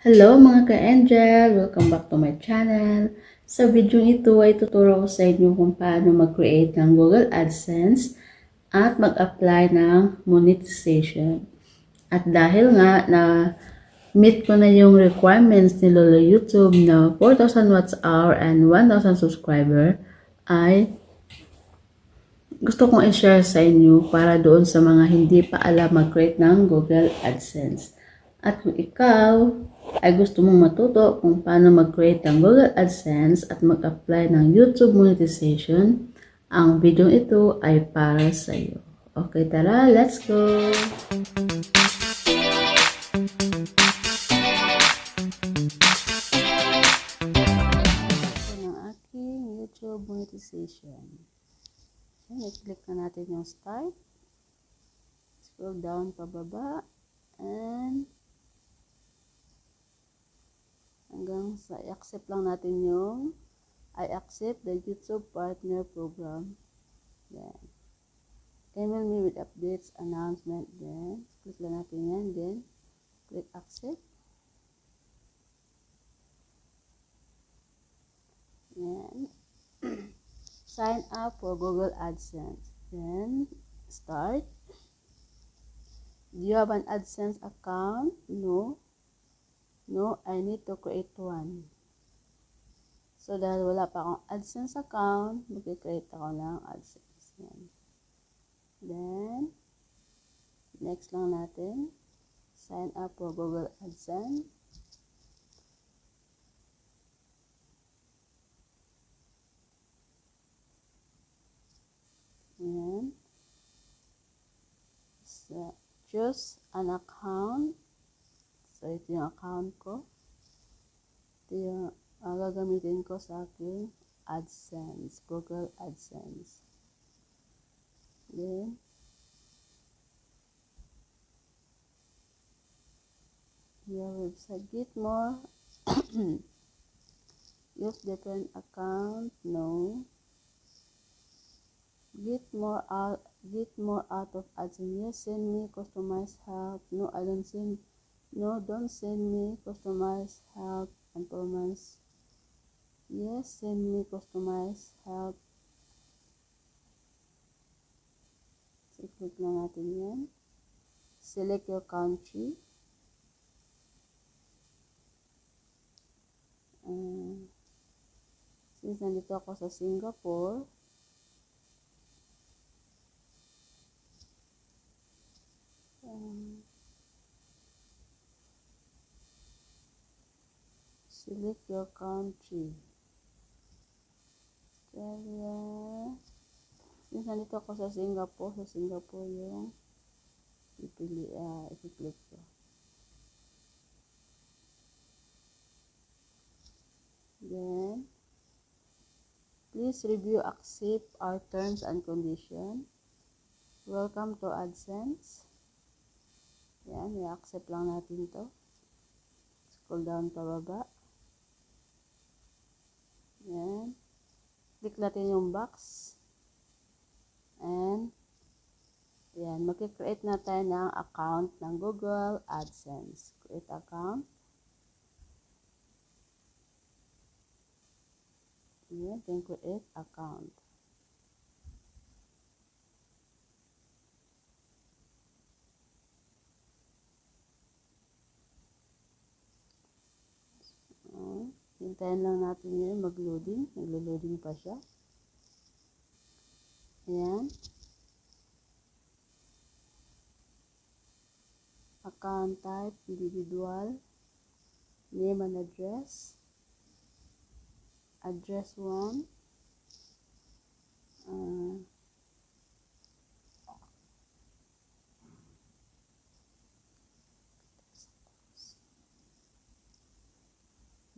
Hello mga ka-Angel! Welcome back to my channel. Sa video ito ay tuturo ko sa inyo kung paano mag-create ng Google Adsense at mag-apply ng monetization. At dahil nga na meet ko na yung requirements ni Lolo YouTube na 4,000 watts hour and 1,000 subscriber, ay gusto kong i-share sa inyo para doon sa mga hindi pa alam mag-create ng Google Adsense. At kung ikaw ay gusto mong matuto kung paano mag-create ng Google Adsense at mag-apply ng YouTube monetization, ang video ito ay para sa iyo. Okay, tara, let's go! Ito ang aking YouTube monetization. I-click na natin yung start. Scroll down pababa and hanggang sa i-accept lang natin yung I accept the YouTube Partner Program. Then, email me with updates, announcement. Then, click lang natin yan. Then, click accept. Then, sign up for Google AdSense. Then, start. Do you have an AdSense account? No. No, I need to create one. So, dahil wala pa akong AdSense account, mag-create ako ng AdSense. Yan. Then, next lang natin, sign up for Google AdSense. Yan. So, choose an account. So, ito yung account ko. Ito yung gagamitin ko sa aking AdSense, Google AdSense. Then, your website, get more. Use different account, no. Get more out of AdSense. Yes, send me customized help. No, I don't send. No, don't send me customized help and performance. Yes, send me customized help. So, click na natin yan. Select your country. Since nandito ako sa Singapore, select your country. Australia. Since nandito ako sa Singapore yung i-click ko. Then, please review, accept our terms and conditions. Welcome to AdSense. Yan, i-accept lang natin to. Scroll down pababa. Yan. Click natin yung box. And, yan, mag-create na tayo ng account ng Google AdSense. Create account. Yan, then create account. Hintayin lang natin yun mag-loading. Naglo-loading pa siya. Ayan. Account type, individual. Name and address. Address 1.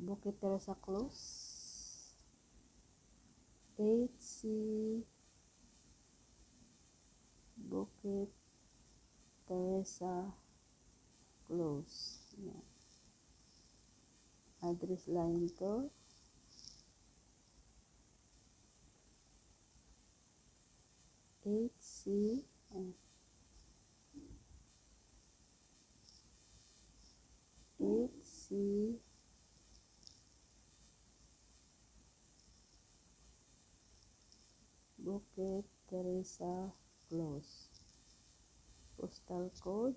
Bukit Teresa Close, 8C, Bukit Teresa Close. Yan. Address line to. C 8C AC Bukit Teresa Close. Postal code.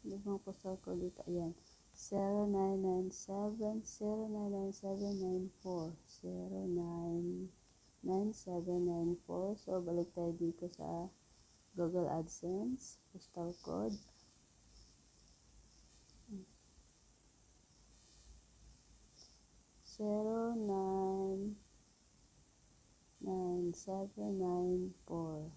Ano postal code dito? Ayan. 0997-099794. 099794. So, balik tayo dito sa Google AdSense. Postal code. 099794.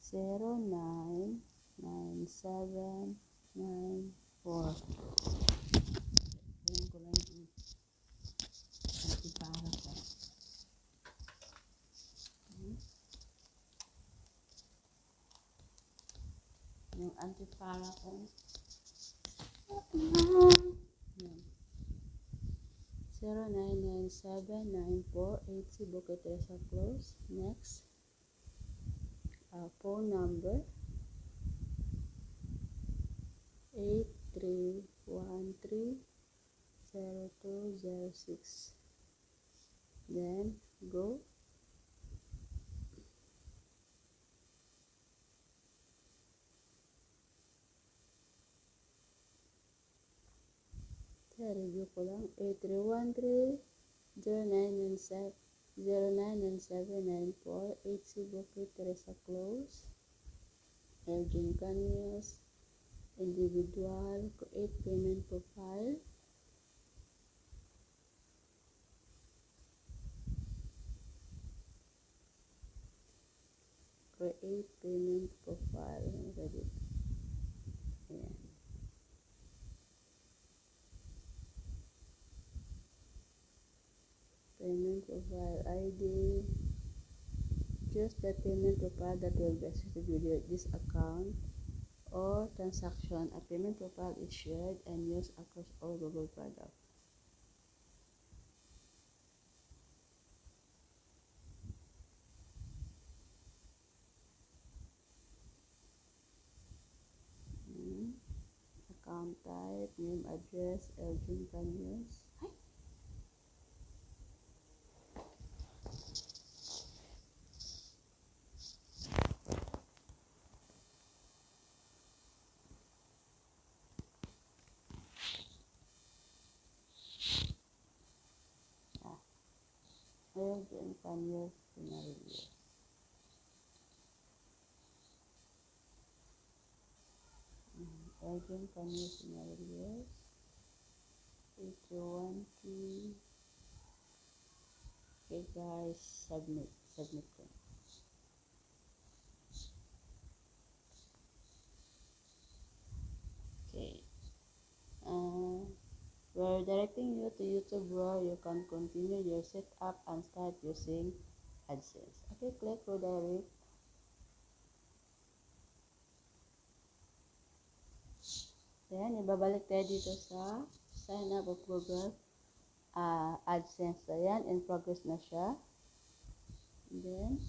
099794. Ayan ko lang yung antipara ko. Yung antipara ko. Ayan. 09979480 Bukit Teresa Close. Next. Phone number 83130206. Then go. Review ko lang. 8313-099794 Bukit Teresa Close. Urgent Canvas. Individual. Create payment profile. Create payment profile. Ready. Ayan. Payment profile ID. Choose the payment profile that will be associated with this account or transaction. A payment profile is shared and used across all Google products. Account type, name, address, Elgin can use. Elgin can use scenario. Elgin can use scenarios. 821 Okay guys, submit ko. Okay. We're directing you to YouTube where you can continue your setup and start using AdSense. Okay, click redirect. Then, ibabalik tayo dito sa sign up of Google AdSense. Ayan, in progress na siya. And then,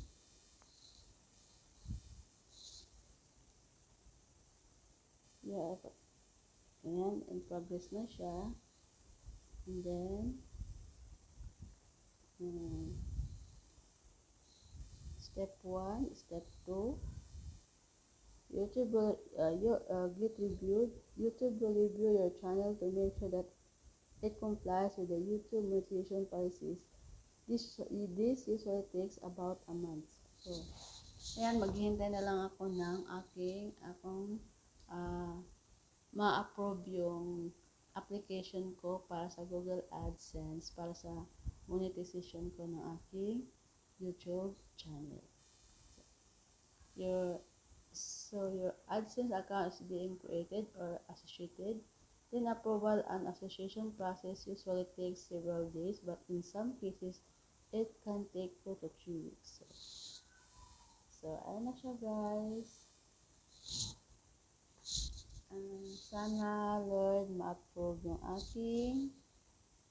ayan, in progress na siya. And then, step 1, step 2, YouTube will YouTube will review your channel to make sure that it complies with the YouTube monetization policies. This usually takes about a month. So, ayan, maghihintay na lang ako ng akong ma-approve yung application ko para sa Google AdSense, para sa monetization ko ng aking YouTube channel. So your AdSense account is being created or associated. Then approval and association process usually takes several days, but in some cases, it can take 2 to 3 weeks. So ayun na siya guys. Sana Lord ma-approve yung aking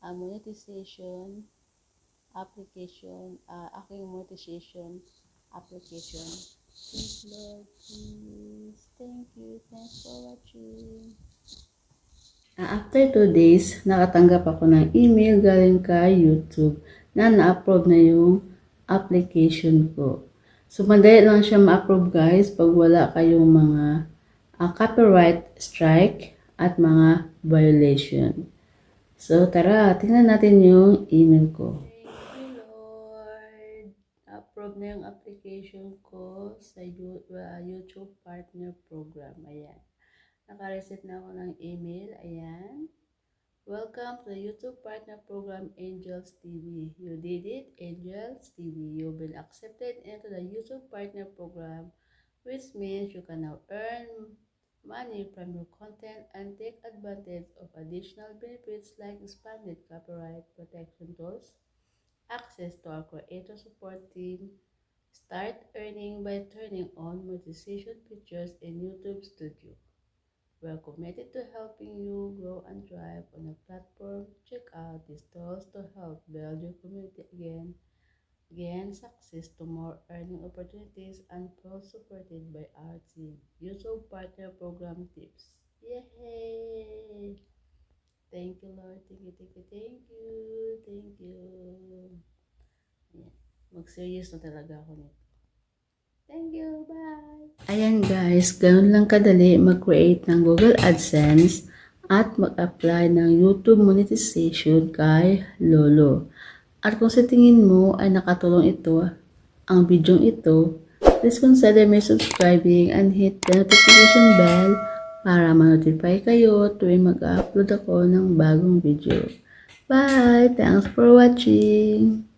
monetization application, aking monetization application. Please, Lord, please. Thank you. Thanks for watching. After 2 days, nakatanggap ako ng email galing kay YouTube na na-approve na yung application ko. So, madali lang siya ma-approve guys pag wala kayong mga copyright strike at mga violation. So, tara, tingnan natin yung email ko. Thank you, Lord. Approve na yung application ko sa YouTube Partner Program. Ayan. Naka-receive na ako ng email. Ayan. Welcome to the YouTube Partner Program, Angels TV. You did it, Angels TV. You've been accepted into the YouTube Partner Program, which means you can now earn money from your content and take advantage of additional benefits like expanded copyright protection tools, access to our creator support team, start earning by turning on monetization features in YouTube Studio. We're committed to helping you grow and thrive on a platform. Check out these tools to help build your community again. Gain access to more earning opportunities and feel supported by our team. YouTube Partner Program Tips. Yay! Thank you, Lord. Thank you, thank you, thank you. Thank you. Ayan. Mag-serious na talaga ako nito. Thank you. Bye! Ayan guys, ganoon lang kadali mag-create ng Google AdSense at mag-apply ng YouTube monetization kay Lolo. At kung sa tingin mo ay nakatulong ang video ito, please consider me subscribing and hit the notification bell para ma-notify kayo tuwing mag-upload ako ng bagong video. Bye! Thanks for watching!